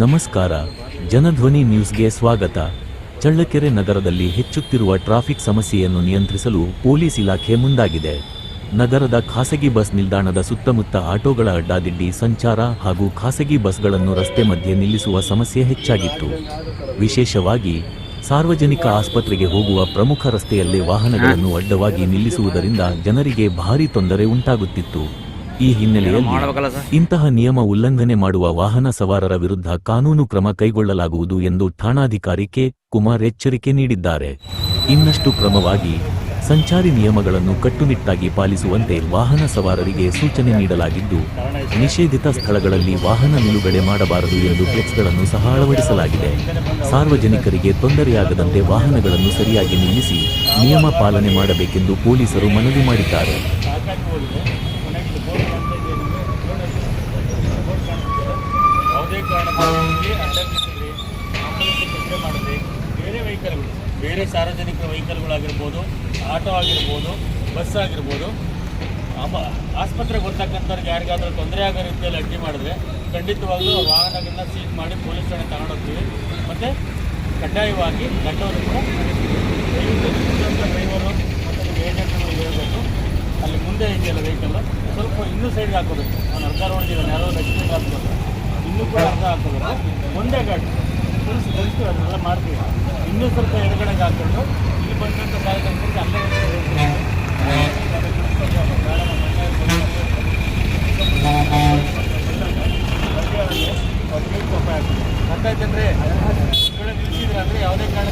ನಮಸ್ಕಾರ, ಜನಧ್ವನಿ ನ್ಯೂಸ್ಗೆ ಸ್ವಾಗತ. ಚಳ್ಳಕೆರೆ ನಗರದಲ್ಲಿ ಹೆಚ್ಚುತ್ತಿರುವ ಟ್ರಾಫಿಕ್ ಸಮಸ್ಯೆಯನ್ನು ನಿಯಂತ್ರಿಸಲು ಪೊಲೀಸ್ ಇಲಾಖೆ ಮುಂದಾಗಿದೆ. ನಗರದ ಖಾಸಗಿ ಬಸ್ ನಿಲ್ದಾಣದ ಸುತ್ತಮುತ್ತ ಆಟೋಗಳ ಅಡ್ಡಾದಿಡ್ಡಿ ಸಂಚಾರ ಹಾಗೂ ಖಾಸಗಿ ಬಸ್ಗಳನ್ನು ರಸ್ತೆ ಮಧ್ಯೆ ನಿಲ್ಲಿಸುವ ಸಮಸ್ಯೆ ಹೆಚ್ಚಾಗಿತ್ತು. ವಿಶೇಷವಾಗಿ ಸಾರ್ವಜನಿಕ ಆಸ್ಪತ್ರೆಗೆ ಹೋಗುವ ಪ್ರಮುಖ ರಸ್ತೆಯಲ್ಲೇ ವಾಹನಗಳನ್ನು ಅಡ್ಡವಾಗಿ ನಿಲ್ಲಿಸುವುದರಿಂದ ಜನರಿಗೆ ಭಾರೀ ತೊಂದರೆ ಉಂಟಾಗುತ್ತಿತ್ತು. ಈ ಹಿನ್ನೆಲೆಯಲ್ಲಿ ಇಂತಹ ನಿಯಮ ಉಲ್ಲಂಘನೆ ಮಾಡುವ ವಾಹನ ಸವಾರರ ವಿರುದ್ಧ ಕಾನೂನು ಕ್ರಮ ಕೈಗೊಳ್ಳಲಾಗುವುದು ಎಂದು ಠಾಣಾಧಿಕಾರಿ ಕೆ. ಕುಮಾರ್ ಎಚ್ಚರಿಕೆ ನೀಡಿದ್ದಾರೆ. ಇನ್ನಷ್ಟು ಕ್ರಮವಾಗಿ ಸಂಚಾರಿ ನಿಯಮಗಳನ್ನು ಕಟ್ಟುನಿಟ್ಟಾಗಿ ಪಾಲಿಸುವಂತೆ ವಾಹನ ಸವಾರರಿಗೆ ಸೂಚನೆ ನೀಡಲಾಗಿದ್ದು, ನಿಷೇಧಿತ ಸ್ಥಳಗಳಲ್ಲಿ ವಾಹನ ನಿಲುಗಡೆ ಮಾಡಬಾರದು ಎಂದು ಫ್ಲೆಕ್ಸ್ಗಳನ್ನು ಸಹ ಅಳವಡಿಸಲಾಗಿದೆ. ಸಾರ್ವಜನಿಕರಿಗೆ ತೊಂದರೆಯಾಗದಂತೆ ವಾಹನಗಳನ್ನು ಸರಿಯಾಗಿ ನಿಲ್ಲಿಸಿ ನಿಯಮ ಪಾಲನೆ ಮಾಡಬೇಕೆಂದು ಪೊಲೀಸರು ಮನವಿ ಮಾಡಿದ್ದಾರೆ. ಬೇರೆ ಸಾರ್ವಜನಿಕ ವೆಹಿಕಲ್ಗಳಾಗಿರ್ಬೋದು, ಆಟೋ ಆಗಿರ್ಬೋದು, ಬಸ್ ಆಗಿರ್ಬೋದು, ಆಸ್ಪತ್ರೆಗೆ ಹೋಗ್ತಕ್ಕಂಥವ್ರಿಗೆ ಯಾರಿಗಾದ್ರೂ ತೊಂದರೆ ಆಗೋ ರೀತಿಯಲ್ಲಿ ಅಡ್ಡಿ ಮಾಡಿದ್ರೆ ಖಂಡಿತವಾಗ್ಲೂ ವಾಹನಗಳನ್ನ ಸೀಸ್ ಮಾಡಿ ಪೊಲೀಸ್ ಠಾಣೆ ತಗೊಂಡೋಗ್ತೀವಿ. ಮತ್ತು ಕಡ್ಡಾಯವಾಗಿ ದಂಡವನ್ನು ಕೂಡ ಡ್ರೈವರು ಮತ್ತು ಏಜೆಂಟ್ಗಳು ಹೇಳಬೇಕು. ಅಲ್ಲಿ ಮುಂದೆ ಇದೆಯಲ್ಲ ವೆಹಿಕಲ್ ಸ್ವಲ್ಪ ಇನ್ನೂ ಸೈಡ್ಗೆ ಹಾಕೋಬೇಕು. ನಾನು ಅರ್ಧ ನೋಡಿದ್ದೀನಿ, ಯಾರೋ ಲಕ್ಷ್ಮಿಗೆ ಹಾಕ್ಬೇಕು, ಇನ್ನೂ ಕೂಡ ಅರ್ಧ ಹಾಕೋಬೇಕು. ಒಂದೇ ಗಾಡಿ ಕಳಿಸ್ತೀವಿ, ಅದನ್ನೆಲ್ಲ ಮಾಡ್ತೀವಿ. ಇನ್ನೂ ಸ್ವಲ್ಪ ಎಡಗಡೆಗೆ ಹಾಕ್ಕೊಂಡು ಇಲ್ಲಿ ಬಂದಂಥ ಸಾರ್ವಜನಿಕರಿಗೆ ಅಲ್ಲೇ ಗೊತ್ತಾಯ್ತಂದ್ರೆ ನಿಲ್ಲಿಸಿದ್ರೆ ಅಂದರೆ ಯಾವುದೇ ಕಾರಣ